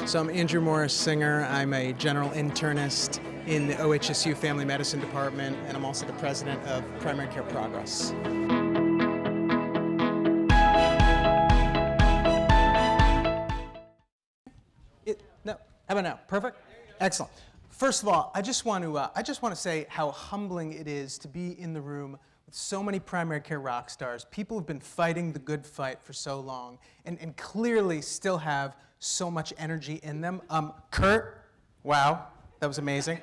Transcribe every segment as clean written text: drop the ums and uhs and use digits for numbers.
So I'm Andrew Morris Singer. I'm a general internist in the OHSU Family Medicine Department, and I'm also the president of Primary Care Progress. How about now? Perfect? Excellent. First of all, I just want to say how humbling it is to be in the room with so many primary care rock stars, people who've been fighting the good fight for so long and clearly still have so much energy in them. Kurt, wow, that was amazing.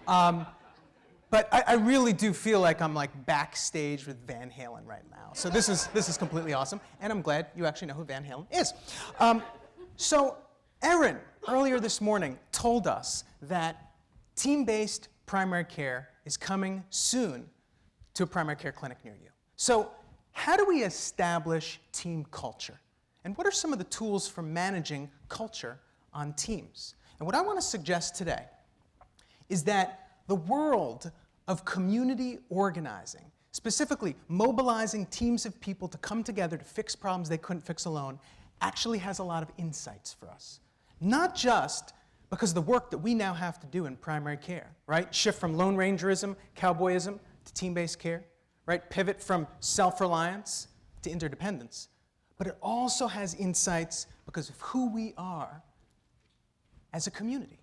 But I really do feel like I'm like backstage with Van Halen right now. So this is completely awesome, and I'm glad you actually know who Van Halen is. So Erin, earlier this morning, told us that team-based primary care is coming soon to a primary care clinic near you. So how do we establish team culture? And what are some of the tools for managing culture on teams? And what I want to suggest today is that the world of community organizing, specifically mobilizing teams of people to come together to fix problems they couldn't fix alone, actually has a lot of insights for us. Not just because of the work that we now have to do in primary care, right? Shift from Lone Rangerism, cowboyism, to team-based care, right? Pivot from self-reliance to interdependence. But it also has insights because of who we are as a community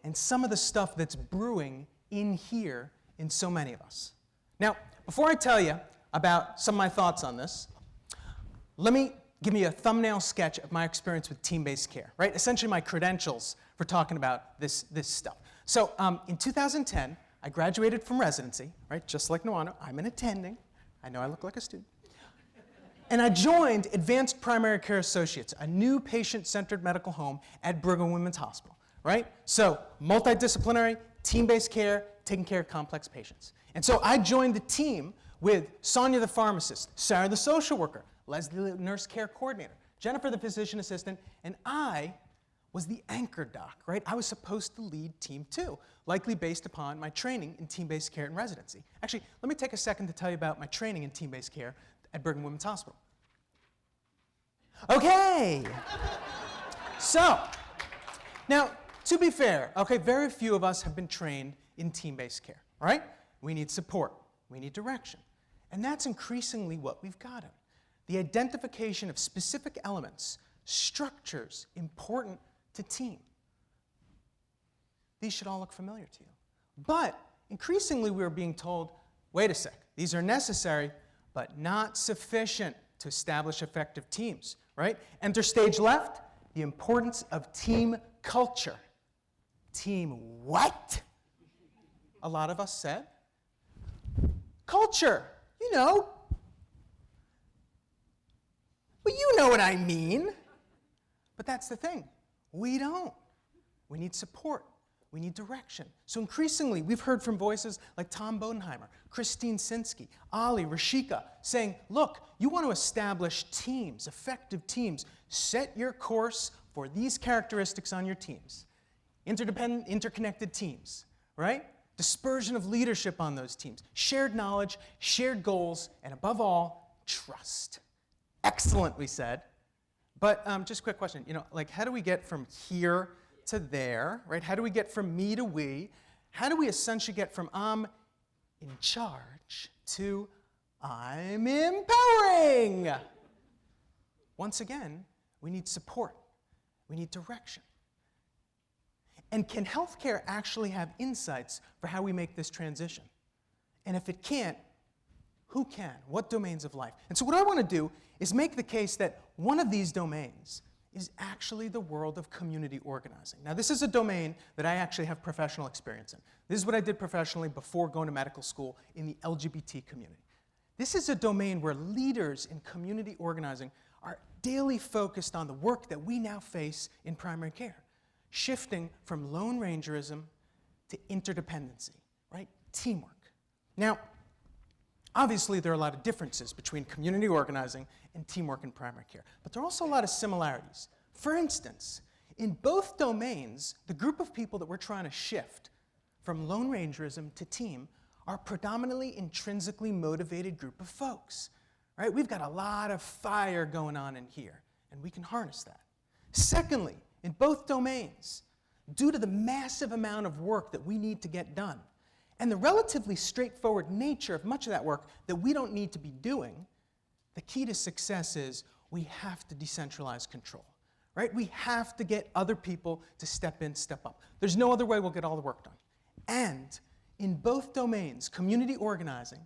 and some of the stuff that's brewing in here in so many of us. Now, before I tell you about some of my thoughts on this, let me give me a thumbnail sketch of my experience with team-based care, right? Essentially my credentials for talking about this stuff. So in 2010, I graduated from residency, right? Just like Nwano, I'm an attending. I know I look like a student. And I joined Advanced Primary Care Associates, a new patient-centered medical home at Brigham Women's Hospital, right? So multidisciplinary, team-based care, taking care of complex patients. And so I joined the team with Sonia the pharmacist, Sarah the social worker, Leslie the nurse care coordinator, Jennifer the physician assistant, and I was the anchor doc, right? I was supposed to lead team 2, likely based upon my training in team-based care and residency. Actually, let me take a second to tell you about my training in team-based care at Brigham Women's Hospital. Okay. So, now, to be fair, okay, very few of us have been trained in team-based care, right? We need support. We need direction. And that's increasingly what we've gotten. The identification of specific elements, structures important to team. These should all look familiar to you. But increasingly we're being told, wait a sec, these are necessary, but not sufficient to establish effective teams, right? Enter stage left, the importance of team culture. Team what? A lot of us said. Culture, you know. Well, you know what I mean. But that's the thing. We don't. We need support. We need direction. So increasingly, we've heard from voices like Tom Bodenheimer, Christine Sinsky, Ali, Rashika, saying, look, you want to establish teams, effective teams. Set your course for these characteristics on your teams. Interdependent, interconnected teams, right? Dispersion of leadership on those teams. Shared knowledge, shared goals, and above all, trust. Excellent, we said. But just a quick question, you know, like how do we get from here to there, right? How do we get from me to we? How do we essentially get from I'm in charge to I'm empowering? Once again, we need support. We need direction. And can healthcare actually have insights for how we make this transition? And if it can't, who can? What domains of life? And so what I want to do is make the case that one of these domains is actually the world of community organizing. Now, this is a domain that I actually have professional experience in. This is what I did professionally before going to medical school in the LGBT community. This is a domain where leaders in community organizing are daily focused on the work that we now face in primary care, shifting from Lone Rangerism to interdependency, right? Teamwork. Now, obviously, there are a lot of differences between community organizing and teamwork in primary care, but there are also a lot of similarities. For instance, in both domains, the group of people that we're trying to shift from Lone Rangerism to team are predominantly intrinsically motivated group of folks, right? We've got a lot of fire going on in here, and we can harness that. Secondly, in both domains, due to the massive amount of work that we need to get done, and the relatively straightforward nature of much of that work that we don't need to be doing, the key to success is we have to decentralize control, right? We have to get other people to step in, step up. There's no other way we'll get all the work done. And in both domains, community organizing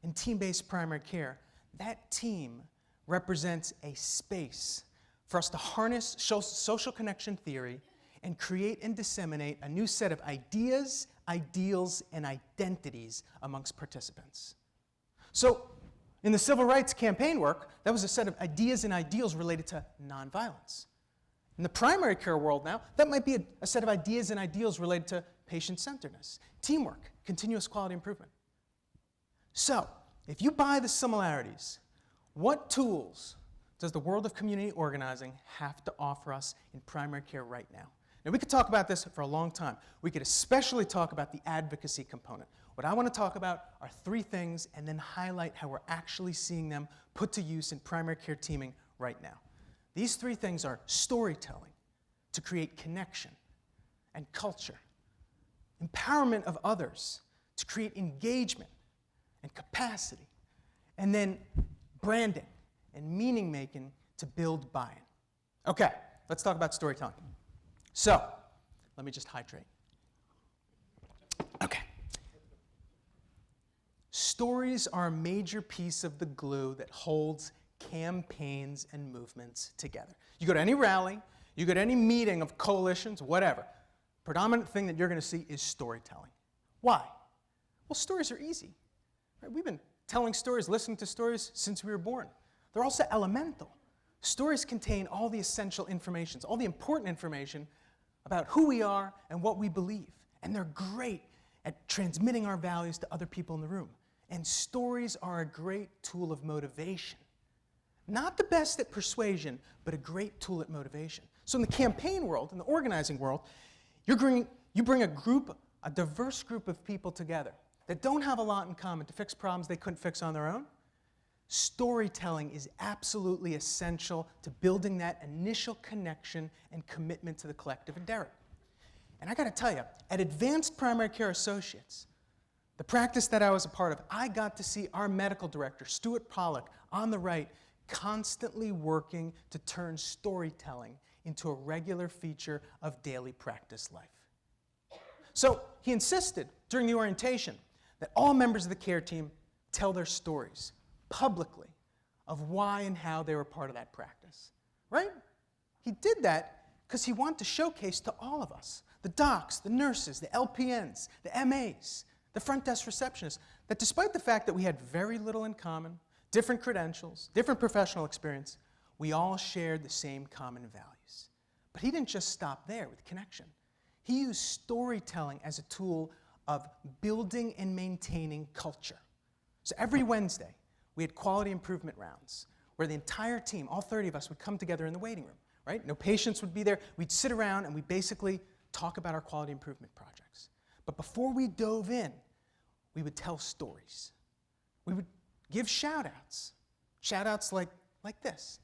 and team-based primary care, that team represents a space for us to harness social connection theory and create and disseminate a new set of ideas, ideals, and identities amongst participants. So, in the civil rights campaign work, that was a set of ideas and ideals related to nonviolence. In the primary care world now, that might be a set of ideas and ideals related to patient-centeredness, teamwork, continuous quality improvement. So, if you buy the similarities, what tools does the world of community organizing have to offer us in primary care right now? Now, we could talk about this for a long time. We could especially talk about the advocacy component. What I want to talk about are three things and then highlight how we're actually seeing them put to use in primary care teaming right now. These three things are storytelling to create connection and culture, empowerment of others to create engagement and capacity, and then branding and meaning-making to build buy-in. Okay, let's talk about storytelling. So, let me just hydrate. Okay. Stories are a major piece of the glue that holds campaigns and movements together. You go to any rally, you go to any meeting of coalitions, whatever, predominant thing that you're going to see is storytelling. Why? Well, stories are easy. Right? We've been telling stories, listening to stories since we were born. They're also elemental. Stories contain all the essential information, all the important information about who we are and what we believe. And they're great at transmitting our values to other people in the room. And stories are a great tool of motivation. Not the best at persuasion, but a great tool at motivation. So in the campaign world, in the organizing world, you bring a diverse group of people together that don't have a lot in common to fix problems they couldn't fix on their own. Storytelling is absolutely essential to building that initial connection and commitment to the collective endeavor. And I got to tell you, at Advanced Primary Care Associates, the practice that I was a part of, I got to see our medical director, Stuart Pollock, on the right, constantly working to turn storytelling into a regular feature of daily practice life. So he insisted during the orientation that all members of the care team tell their stories publicly of why and how they were part of that practice, right? He did that because he wanted to showcase to all of us, the docs, the nurses, the LPNs, the MAs, the front desk receptionists, that despite the fact that we had very little in common, different credentials, different professional experience, we all shared the same common values. But he didn't just stop there with connection. He used storytelling as a tool of building and maintaining culture. So every Wednesday, we had quality improvement rounds where the entire team, all 30 of us, would come together in the waiting room, right? No patients would be there. We'd sit around and we'd basically talk about our quality improvement projects. But before we dove in, we would tell stories. We would give shout-outs. Shout-outs like this.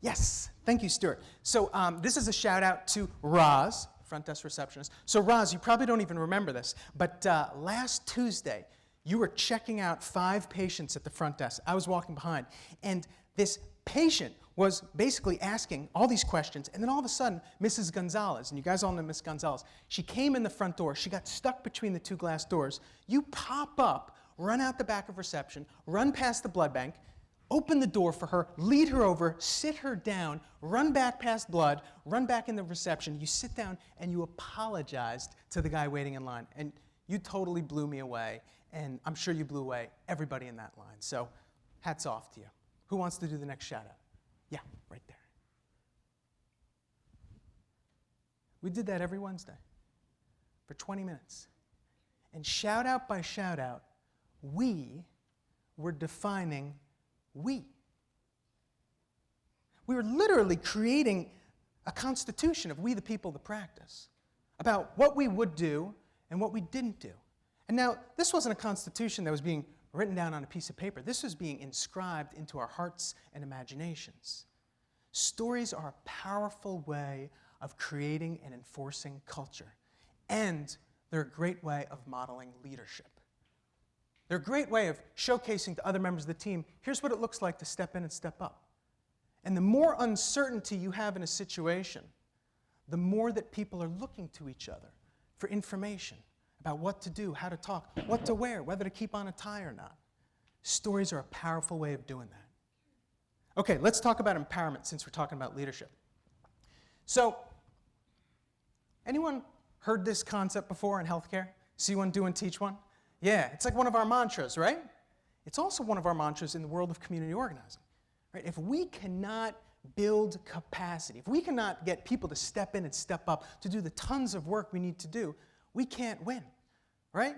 Yes, thank you, Stuart. So this is a shout-out to Roz, front desk receptionist. So Roz, you probably don't even remember this, but last Tuesday, you were checking out 5 patients at the front desk. I was walking behind, and this patient was basically asking all these questions, and then all of a sudden, Mrs. Gonzalez, and you guys all know Miss Gonzalez, she came in the front door. She got stuck between the 2 glass doors. You pop up, run out the back of reception, run past the blood bank, open the door for her, lead her over, sit her down, run back past blood, run back in the reception. You sit down, and you apologized to the guy waiting in line, and you totally blew me away. And I'm sure you blew away everybody in that line. So hats off to you. Who wants to do the next shout out? Yeah, right there. We did that every Wednesday for 20 minutes. And shout out by shout out, we were defining we. We were literally creating a constitution of we the people of the practice about what we would do and what we didn't do. And now, this wasn't a constitution that was being written down on a piece of paper. This was being inscribed into our hearts and imaginations. Stories are a powerful way of creating and enforcing culture. And they're a great way of modeling leadership. They're a great way of showcasing to other members of the team, here's what it looks like to step in and step up. And the more uncertainty you have in a situation, the more that people are looking to each other for information about what to do, how to talk, what to wear, whether to keep on a tie or not. Stories are a powerful way of doing that. Okay, let's talk about empowerment since we're talking about leadership. So, anyone heard this concept before in healthcare? See one, do one, teach one? Yeah, it's like one of our mantras, right? It's also one of our mantras in the world of community organizing. Right? If we cannot build capacity, if we cannot get people to step in and step up to do the tons of work we need to do, we can't win, right?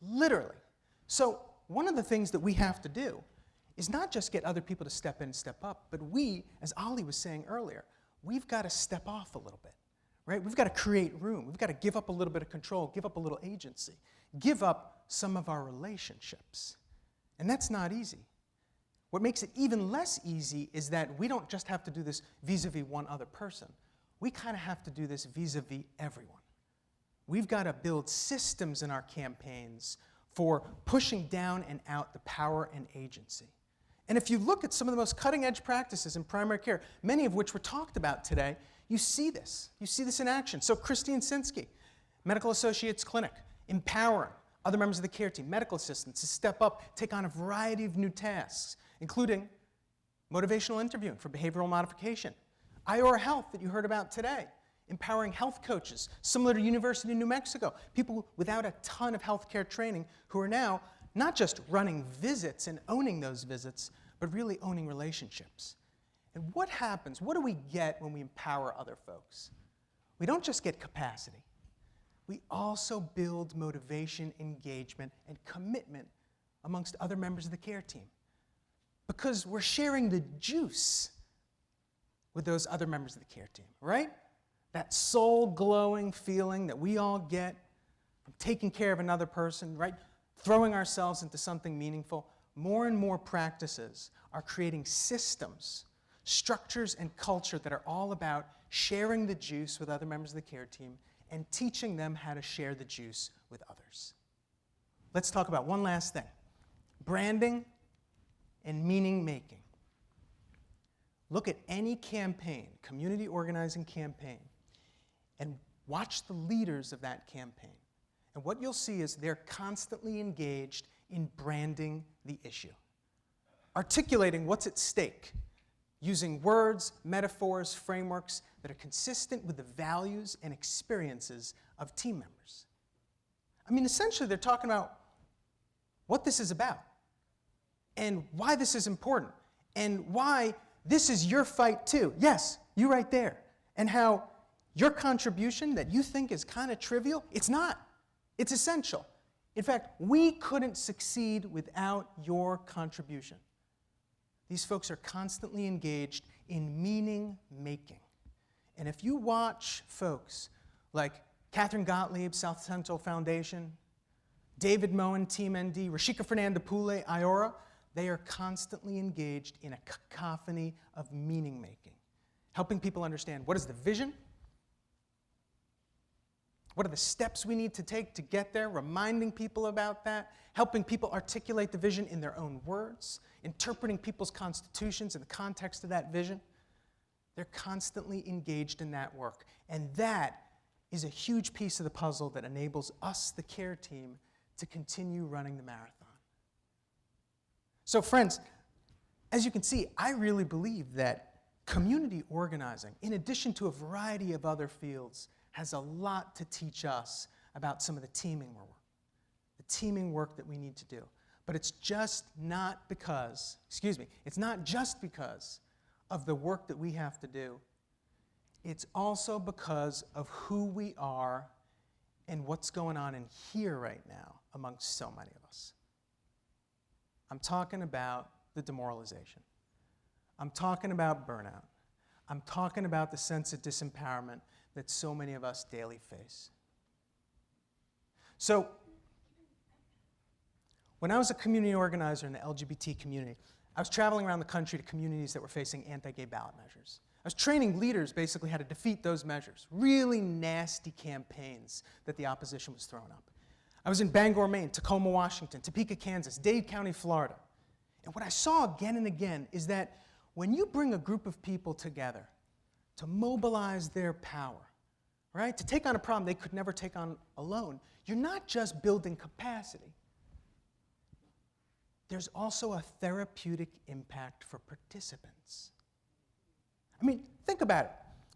Literally. So one of the things that we have to do is not just get other people to step in and step up, but we, as Ali was saying earlier, we've got to step off a little bit, right? We've got to create room. We've got to give up a little bit of control, give up a little agency, give up some of our relationships. And that's not easy. What makes it even less easy is that we don't just have to do this vis-a-vis one other person. We kind of have to do this vis-a-vis everyone. We've got to build systems in our campaigns for pushing down and out the power and agency. And if you look at some of the most cutting-edge practices in primary care, many of which were talked about today, you see this. You see this in action. So Christine Sinsky, Medical Associates Clinic, empowering other members of the care team, medical assistants, to step up, take on a variety of new tasks, including motivational interviewing for behavioral modification, IOR Health that you heard about today, empowering health coaches, similar to University of New Mexico, people without a ton of healthcare training who are now not just running visits and owning those visits, but really owning relationships. And what happens, what do we get when we empower other folks? We don't just get capacity. We also build motivation, engagement, and commitment amongst other members of the care team. Because we're sharing the juice with those other members of the care team, right? That soul-glowing feeling that we all get from taking care of another person, right? Throwing ourselves into something meaningful. More and more practices are creating systems, structures, and culture that are all about sharing the juice with other members of the care team and teaching them how to share the juice with others. Let's talk about one last thing. Branding and meaning making. Look at any campaign, community organizing campaign, and watch the leaders of that campaign. And what you'll see is they're constantly engaged in branding the issue, articulating what's at stake, using words, metaphors, frameworks that are consistent with the values and experiences of team members. I mean, essentially, they're talking about what this is about and why this is important and why this is your fight too. Yes, you right there. And how your contribution that you think is kind of trivial, it's not. It's essential. In fact, we couldn't succeed without your contribution. These folks are constantly engaged in meaning making. And if you watch folks like Catherine Gottlieb, South Central Foundation, David Moen, Team ND, Rashika Fernandez-Poulet, IORA, they are constantly engaged in a cacophony of meaning making, helping people understand what is the vision, what are the steps we need to take to get there, reminding people about that, helping people articulate the vision in their own words, interpreting people's constitutions in the context of that vision. They're constantly engaged in that work. And that is a huge piece of the puzzle that enables us, the care team, to continue running the marathon. So friends, as you can see, I really believe that community organizing, in addition to a variety of other fields, has a lot to teach us about some of the teaming work that we need to do. But it's just not because, it's not just because of the work that we have to do. It's also because of who we are and what's going on in here right now amongst so many of us. I'm talking about the demoralization. I'm talking about burnout. I'm talking about the sense of disempowerment that so many of us daily face. So, when I was a community organizer in the LGBT community, I was traveling around the country to communities that were facing anti-gay ballot measures. I was training leaders basically how to defeat those measures, really nasty campaigns that the opposition was throwing up. I was in Bangor, Maine, Tacoma, Washington, Topeka, Kansas, Dade County, Florida. And what I saw again and again is that when you bring a group of people together to mobilize their power, right, to take on a problem they could never take on alone, you're not just building capacity. There's also a therapeutic impact for participants. I mean, think about it.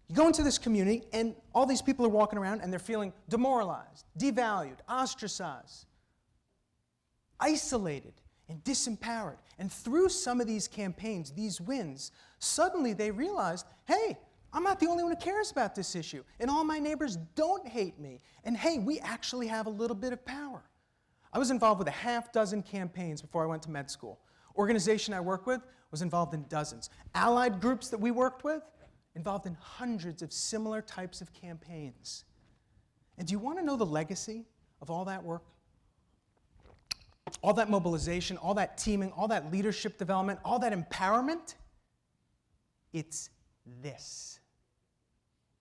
You go into this community, and all these people are walking around, and they're feeling demoralized, devalued, ostracized, isolated, and disempowered. And through some of these campaigns, these wins, suddenly they realized, hey, I'm not the only one who cares about this issue, and all my neighbors don't hate me. And hey, we actually have a little bit of power. I was involved with a half dozen campaigns before I went to med school. Organization I work with was involved in dozens. Allied groups that we worked with involved in hundreds of similar types of campaigns. And do you want to know the legacy of all that work? All that mobilization, all that teaming, all that leadership development, all that empowerment? It's this.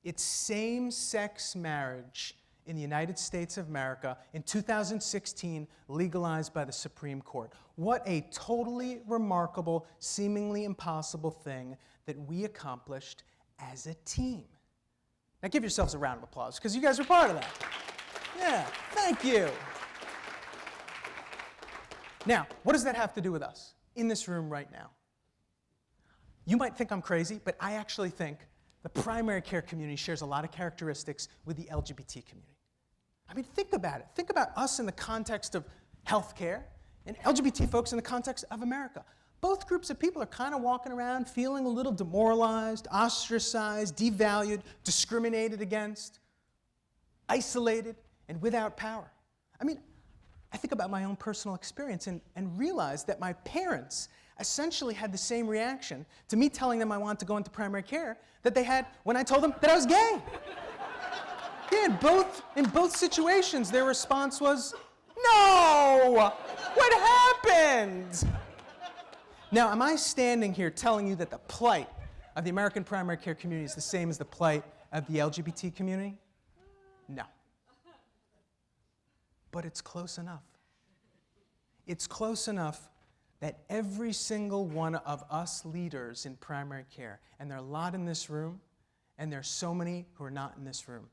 It's same-sex marriage in the United States of America in 2016, legalized by the Supreme Court. What a totally remarkable, seemingly impossible thing that we accomplished as a team. Now give yourselves a round of applause, because you guys are part of that. Yeah, thank you. Now, what does that have to do with us in this room right now? You might think I'm crazy, but I actually think the primary care community shares a lot of characteristics with the LGBT community. I mean, think about it. Think about us in the context of healthcare and LGBT folks in the context of America. Both groups of people are kind of walking around feeling a little demoralized, ostracized, devalued, discriminated against, isolated, and without power. I mean, I think about my own personal experience and realize that my parents essentially had the same reaction to me telling them I wanted to go into primary care that they had when I told them that I was gay. Yeah, in both situations, their response was, "No! What happened?" Now, am I standing here telling you that the plight of the American primary care community is the same as the plight of the LGBT community? No. But it's close enough. It's close enough that every single one of us leaders in primary care, and there are a lot in this room, and there are so many who are not in this room,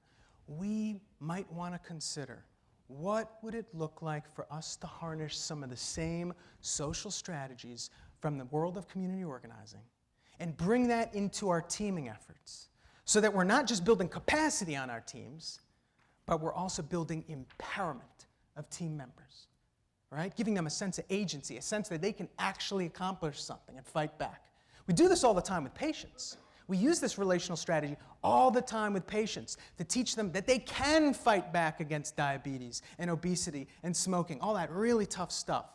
we might want to consider, what would it look like for us to harness some of the same social strategies from the world of community organizing and bring that into our teaming efforts so that we're not just building capacity on our teams, but we're also building empowerment of team members, right? Giving them a sense of agency, a sense that they can actually accomplish something and fight back. We do this all the time with patients. We use this relational strategy all the time with patients to teach them that they can fight back against diabetes and obesity and smoking, all that really tough stuff.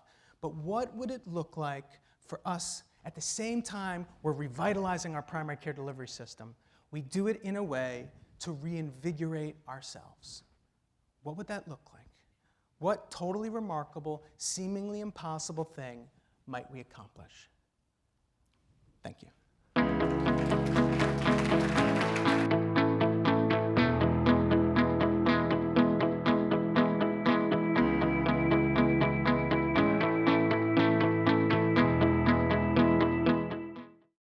But what would it look like for us at the same time we're revitalizing our primary care delivery system? We do it in a way to reinvigorate ourselves. What would that look like? What totally remarkable, seemingly impossible thing might we accomplish?